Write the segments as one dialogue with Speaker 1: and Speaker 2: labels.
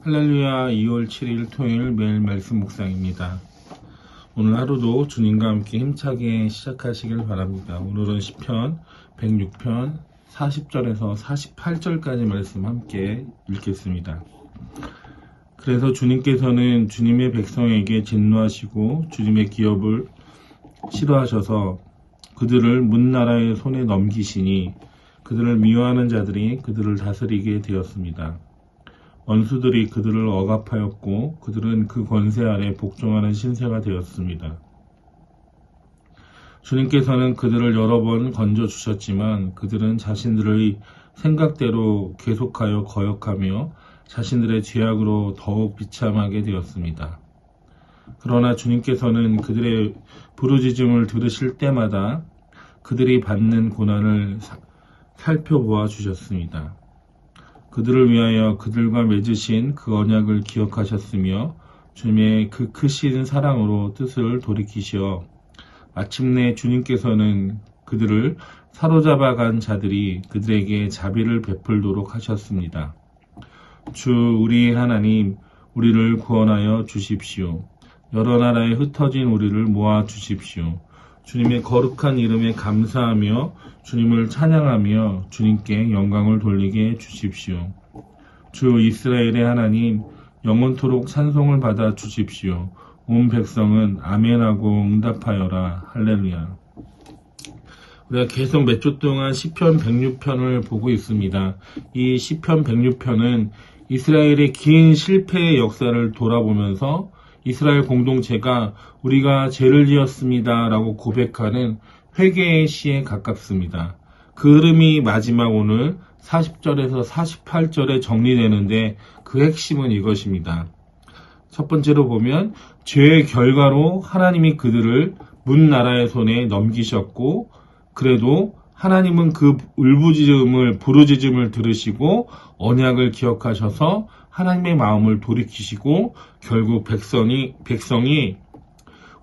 Speaker 1: 할렐루야. 2월 7일 토요일 매일 말씀 묵상입니다. 오늘 하루도 주님과 함께 힘차게 시작하시길 바랍니다. 오늘은 시편 106편 40절에서 48절까지 말씀 함께 읽겠습니다. 그래서 주님께서는 주님의 백성에게 진노하시고 주님의 기업을 싫어하셔서 그들을 문나라의 손에 넘기시니 그들을 미워하는 자들이 그들을 다스리게 되었습니다. 원수들이 그들을 억압하였고 그들은 그 권세 아래 복종하는 신세가 되었습니다. 주님께서는 그들을 여러 번 건져주셨지만 그들은 자신들의 생각대로 계속하여 거역하며 자신들의 죄악으로 더욱 비참하게 되었습니다. 그러나 주님께서는 그들의 부르짖음을 들으실 때마다 그들이 받는 고난을 살펴보아 주셨습니다. 그들을 위하여 그들과 맺으신 그 언약을 기억하셨으며 주님의 그 크신 사랑으로 뜻을 돌이키시어 마침내 주님께서는 그들을 사로잡아간 자들이 그들에게 자비를 베풀도록 하셨습니다. 주 우리 하나님, 우리를 구원하여 주십시오. 여러 나라에 흩어진 우리를 모아 주십시오. 주님의 거룩한 이름에 감사하며 주님을 찬양하며 주님께 영광을 돌리게 해 주십시오. 주 이스라엘의 하나님, 영원토록 찬송을 받아 주십시오. 온 백성은 아멘하고 응답하여라. 할렐루야. 우리가 계속 몇 주 동안 시편 106편을 보고 있습니다. 이 시편 106편은 이스라엘의 긴 실패의 역사를 돌아보면서 이스라엘 공동체가 우리가 죄를 지었습니다 라고 고백하는 회개의 시에 가깝습니다. 그 흐름이 마지막 오늘 40절에서 48절에 정리되는데 그 핵심은 이것입니다. 첫 번째로 보면 죄의 결과로 하나님이 그들을 문나라의 손에 넘기셨고 그래도 하나님은 그 부르짖음을 들으시고 언약을 기억하셔서 하나님의 마음을 돌이키시고 결국 백성이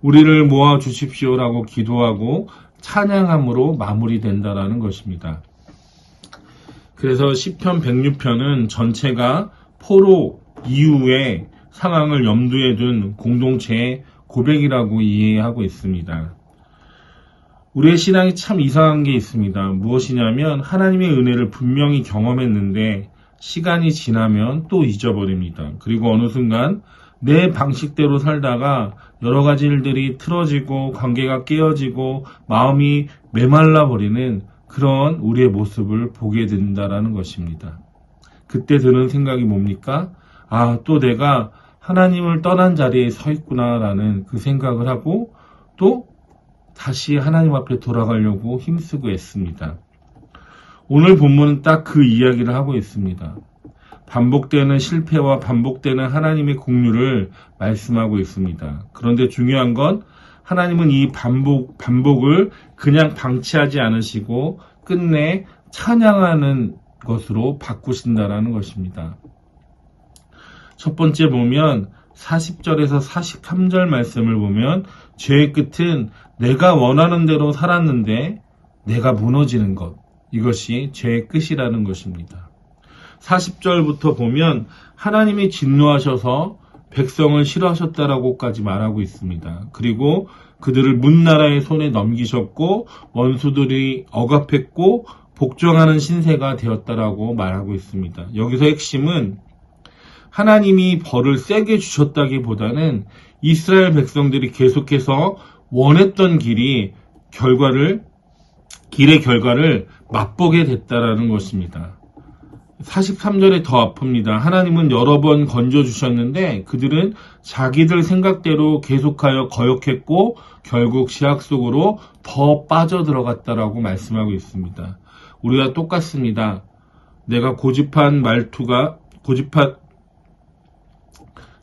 Speaker 1: 우리를 모아 주십시오라고 기도하고 찬양함으로 마무리된다라는 것입니다. 그래서 시편 106편은 전체가 포로 이후의 상황을 염두에 둔 공동체의 고백이라고 이해하고 있습니다. 우리의 신앙이 참 이상한 게 있습니다. 무엇이냐면 하나님의 은혜를 분명히 경험했는데 시간이 지나면 또 잊어버립니다. 그리고 어느 순간 내 방식대로 살다가 여러 가지 일들이 틀어지고 관계가 깨어지고 마음이 메말라 버리는 그런 우리의 모습을 보게 된다라는 것입니다. 그때 드는 생각이 뭡니까? 또 내가 하나님을 떠난 자리에 서 있구나라는 그 생각을 하고 또 다시 하나님 앞에 돌아가려고 힘쓰고 애씁니다. 오늘 본문은 딱 그 이야기를 하고 있습니다. 반복되는 실패와 반복되는 하나님의 공유를 말씀하고 있습니다. 그런데 중요한 건 하나님은 이 반복을 그냥 방치하지 않으시고 끝내 찬양하는 것으로 바꾸신다라는 것입니다. 첫 번째 보면 40절에서 43절 말씀을 보면 죄의 끝은 내가 원하는 대로 살았는데 내가 무너지는 것, 이것이 죄의 끝이라는 것입니다. 40절부터 보면 하나님이 진노하셔서 백성을 싫어하셨다라고까지 말하고 있습니다. 그리고 그들을 문나라의 손에 넘기셨고 원수들이 억압했고 복종하는 신세가 되었다라고 말하고 있습니다. 여기서 핵심은 하나님이 벌을 세게 주셨다기보다는 이스라엘 백성들이 계속해서 원했던 길의 결과를 맛보게 됐다라는 것입니다. 43절에 더 아픕니다. 하나님은 여러 번 건져주셨는데 그들은 자기들 생각대로 계속하여 거역했고 결국 죄악 속으로 더 빠져들어갔다라고 말씀하고 있습니다. 우리가 똑같습니다. 내가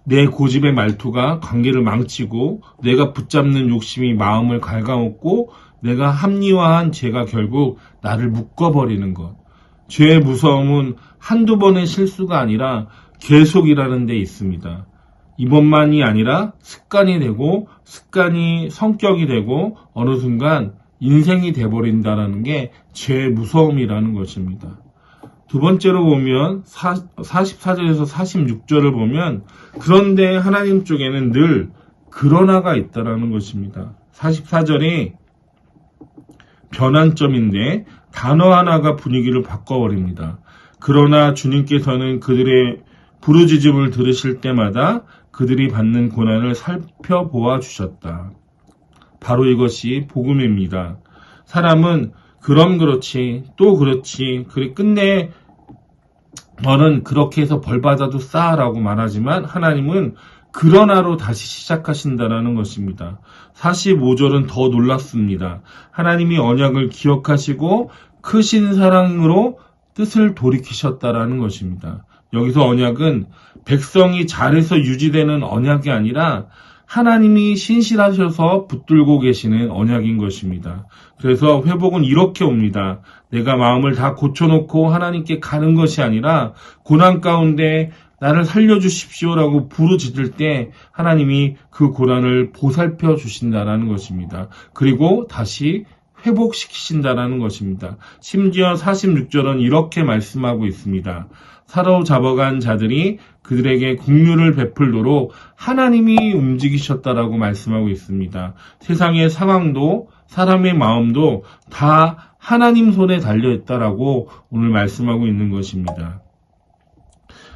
Speaker 1: 내 고집의 말투가 관계를 망치고 내가 붙잡는 욕심이 마음을 갉아먹고 내가 합리화한 죄가 결국 나를 묶어버리는 것. 죄의 무서움은 한두 번의 실수가 아니라 계속이라는 데 있습니다. 이번만이 아니라 습관이 되고 습관이 성격이 되고 어느 순간 인생이 돼버린다는 게 죄의 무서움이라는 것입니다. 두 번째로 보면 44절에서 46절을 보면 그런데 하나님 쪽에는 늘 그러나가 있다라는 것입니다. 44절이 변환점인데 단어 하나가 분위기를 바꿔버립니다. 그러나 주님께서는 그들의 부르짖음을 들으실 때마다 그들이 받는 고난을 살펴보아 주셨다. 바로 이것이 복음입니다. 사람은 그럼 그렇지 또 그렇지 그래 끝내 너는 그렇게 해서 벌받아도 싸라고 말하지만 하나님은 그러나로 다시 시작하신다라는 것입니다. 45절은 더 놀랍습니다. 하나님이 언약을 기억하시고 크신 사랑으로 뜻을 돌이키셨다라는 것입니다. 여기서 언약은 백성이 잘해서 유지되는 언약이 아니라 하나님이 신실하셔서 붙들고 계시는 언약인 것입니다. 그래서 회복은 이렇게 옵니다. 내가 마음을 다 고쳐놓고 하나님께 가는 것이 아니라 고난 가운데 나를 살려주십시오라고 부르짖을 때 하나님이 그 고난을 보살펴 주신다라는 것입니다. 그리고 다시 회복시키신다라는 것입니다. 심지어 46절은 이렇게 말씀하고 있습니다. 사로잡아간 자들이 그들에게 긍휼을 베풀도록 하나님이 움직이셨다라고 말씀하고 있습니다. 세상의 상황도 사람의 마음도 다 하나님 손에 달려있다라고 오늘 말씀하고 있는 것입니다.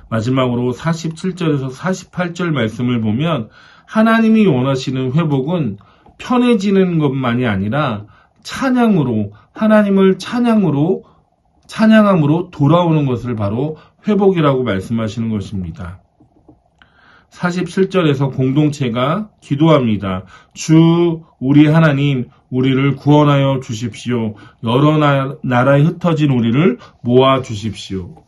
Speaker 1: 마지막으로 47절에서 48절 말씀을 보면 하나님이 원하시는 회복은 편해지는 것만이 아니라 찬양으로 하나님을 찬양함으로 돌아오는 것을 바로 회복이라고 말씀하시는 것입니다. 47절에서 공동체가 기도합니다. 주 우리 하나님 우리를 구원하여 주십시오. 여러 나라에 흩어진 우리를 모아 주십시오.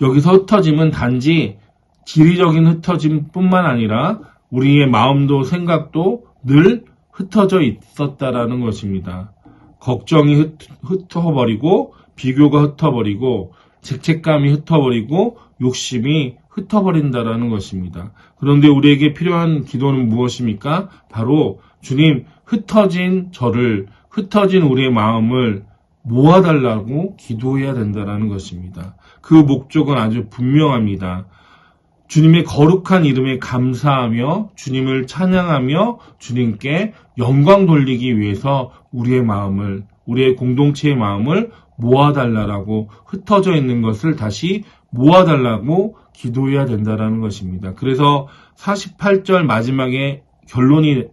Speaker 1: 여기서 흩어짐은 단지 지리적인 흩어짐뿐만 아니라 우리의 마음도 생각도 늘 흩어져 있었다라는 것입니다. 걱정이 흩어버리고 비교가 흩어버리고 죄책감이 흩어버리고 욕심이 흩어버린다라는 것입니다. 그런데 우리에게 필요한 기도는 무엇입니까? 바로 주님 흩어진 우리의 마음을 모아달라고 기도해야 된다는 것입니다. 그 목적은 아주 분명합니다. 주님의 거룩한 이름에 감사하며 주님을 찬양하며 주님께 영광 돌리기 위해서 우리의 공동체의 마음을 모아달라고 흩어져 있는 것을 다시 모아달라고 기도해야 된다는 것입니다. 그래서 48절 마지막에 결론이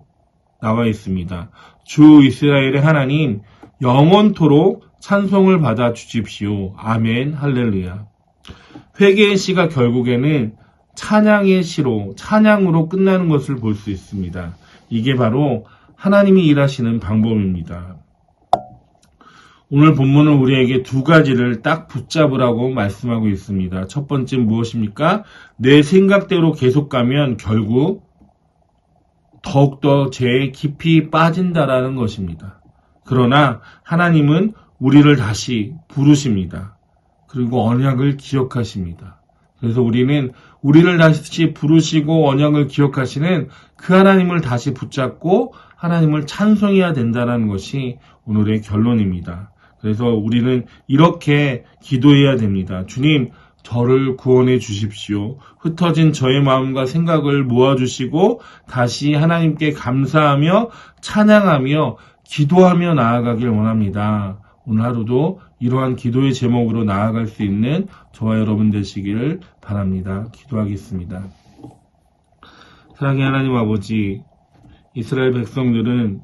Speaker 1: 나와 있습니다. 주 이스라엘의 하나님 영원토록 찬송을 받아 주십시오. 아멘 할렐루야. 회개의 시가 결국에는 찬양의 시로 찬양으로 끝나는 것을 볼 수 있습니다. 이게 바로 하나님이 일하시는 방법입니다. 오늘 본문은 우리에게 두 가지를 딱 붙잡으라고 말씀하고 있습니다. 첫 번째는 무엇입니까? 내 생각대로 계속 가면 결국 더욱더 죄에 깊이 빠진다라는 것입니다. 그러나 하나님은 우리를 다시 부르십니다. 그리고 언약을 기억하십니다. 그래서 우리는 우리를 다시 부르시고 언약을 기억하시는 그 하나님을 다시 붙잡고 하나님을 찬송해야 된다는 것이 오늘의 결론입니다. 그래서 우리는 이렇게 기도해야 됩니다. 주님, 저를 구원해 주십시오. 흩어진 저의 마음과 생각을 모아주시고 다시 하나님께 감사하며 찬양하며 기도하며 나아가길 원합니다. 오늘 하루도 이러한 기도의 제목으로 나아갈 수 있는 저와 여러분 되시기를 바랍니다. 기도하겠습니다. 사랑의 하나님 아버지, 이스라엘 백성들은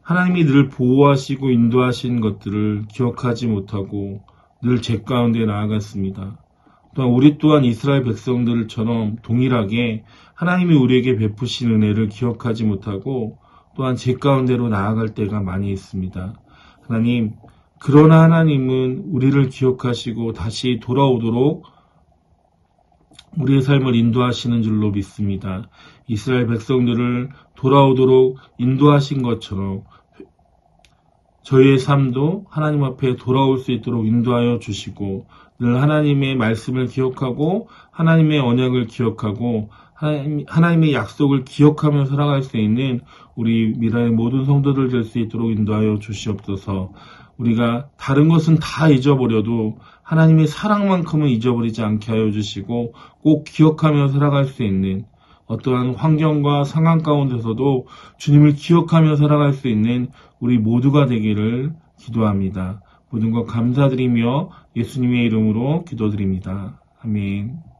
Speaker 1: 하나님이 늘 보호하시고 인도하신 것들을 기억하지 못하고 늘 죄 가운데 나아갔습니다. 또한 우리 또한 이스라엘 백성들처럼 동일하게 하나님이 우리에게 베푸신 은혜를 기억하지 못하고 또한 죄 가운데로 나아갈 때가 많이 있습니다. 하나님, 그러나 하나님은 우리를 기억하시고 다시 돌아오도록 우리의 삶을 인도하시는 줄로 믿습니다. 이스라엘 백성들을 돌아오도록 인도하신 것처럼 저희의 삶도 하나님 앞에 돌아올 수 있도록 인도하여 주시고 늘 하나님의 말씀을 기억하고 하나님의 언약을 기억하고 하나님의 약속을 기억하며 살아갈 수 있는 우리 미라의 모든 성도들 될 수 있도록 인도하여 주시옵소서. 우리가 다른 것은 다 잊어버려도 하나님의 사랑만큼은 잊어버리지 않게 하여 주시고 꼭 기억하며 살아갈 수 있는 어떠한 환경과 상황 가운데서도 주님을 기억하며 살아갈 수 있는 우리 모두가 되기를 기도합니다. 모든 것 감사드리며 예수님의 이름으로 기도드립니다. 아멘.